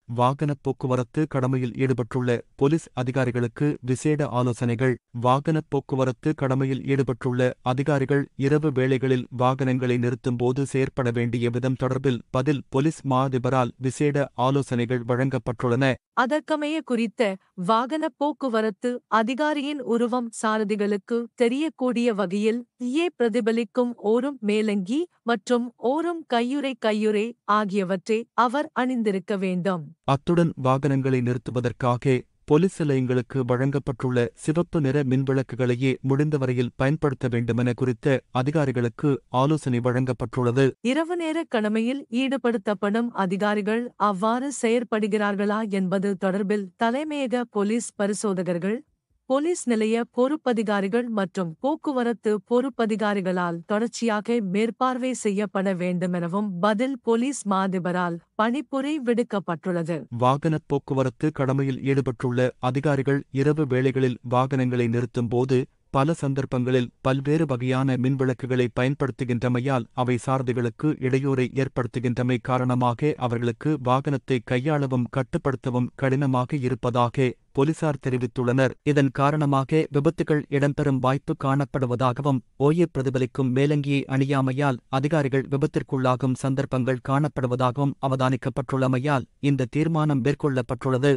வாகனப் போக்குவரத்து கடமையில் ஈடுபட்டுள்ள போலீஸ் அதிகாரிகளுக்கு விசேட ஆலோசனைகள். வாகனப் போக்குவரத்து கடமையில் ஈடுபட்டுள்ள அதிகாரிகள் இரவு வேளைகளில் வாகனங்களை நிறுத்தும்போது செயற்பட வேண்டிய விதம் தொடர்பில் பதில் போலீஸ் மா அதிபரால் விசேட ஆலோசனைகள் வழங்கப்பட்டுள்ளன. அதற்கமைய குறித்த வாகனப் போக்குவரத்து அதிகாரியின் உருவம் சாரதிகளுக்கு தெரியக்கூடிய வகையில் பிரதிபலிக்கும் ஓரும் மேலங்கி மற்றும் ஓரும் கையுறை ஆகியவற்றை அவர் அணிந்திருக்க வேண்டும். அத்துடன் வாகனங்களை நிறுத்துவதற்காக போலீஸ் நிலையங்களுக்கு வழங்கப்பட்டுள்ள சிவப்பு நிற மின்விளக்குகளையே முடிந்தவரையில் பயன்படுத்த வேண்டுமென குறித்த அதிகாரிகளுக்கு ஆலோசனை வழங்கப்பட்டுள்ளது. இரவு நேர கடமையில் ஈடுபடுத்தப்படும் அதிகாரிகள் அவ்வாறு செயற்படுகிறார்களா என்பது தொடர்பில் தலைமையக போலீஸ் பரிசோதகர்கள், போலீஸ் நிலைய பொறுப்பதிகாரிகள் மற்றும் போக்குவரத்து பொறுப்பதிகாரிகளால் தொடர்ச்சியாக மேற்பார்வை செய்யப்பட வேண்டுமெனவும் பதில் போலீஸ் மா அதிபரால் பணிப்புரை விடுக்கப்பட்டுள்ளது. வாகனப் போக்குவரத்து கடமையில் ஈடுபட்டுள்ள அதிகாரிகள் இரவு வேளைகளில் வாகனங்களை நிறுத்தும்போது பல சந்தர்ப்பங்களில் பல்வேறு வகையான மின்விளக்குகளை பயன்படுத்துகின்றமையால் அவை சாரதிகளுக்கு இடையூறை ஏற்படுத்துகின்றமை காரணமாக அவர்களுக்கு வாகனத்தை கையாளவும் கட்டுப்படுத்தவும் கடினமாக இருப்பதாக போலீசார் தெரிவித்துள்ளனர். இதன் காரணமாக விபத்துகள் இடம்பெறும் வாய்ப்பு காணப்படுவதாகவும் பிரதிபலிக்கும் மேலங்கியை அணியாமையால் அதிகாரிகள் விபத்திற்குள்ளாகும் சந்தர்ப்பங்கள் காணப்படுவதாகவும் அவதானிக்கப்பட்டுள்ளமையால் இந்த தீர்மானம் மேற்கொள்ளப்பட்டுள்ளது.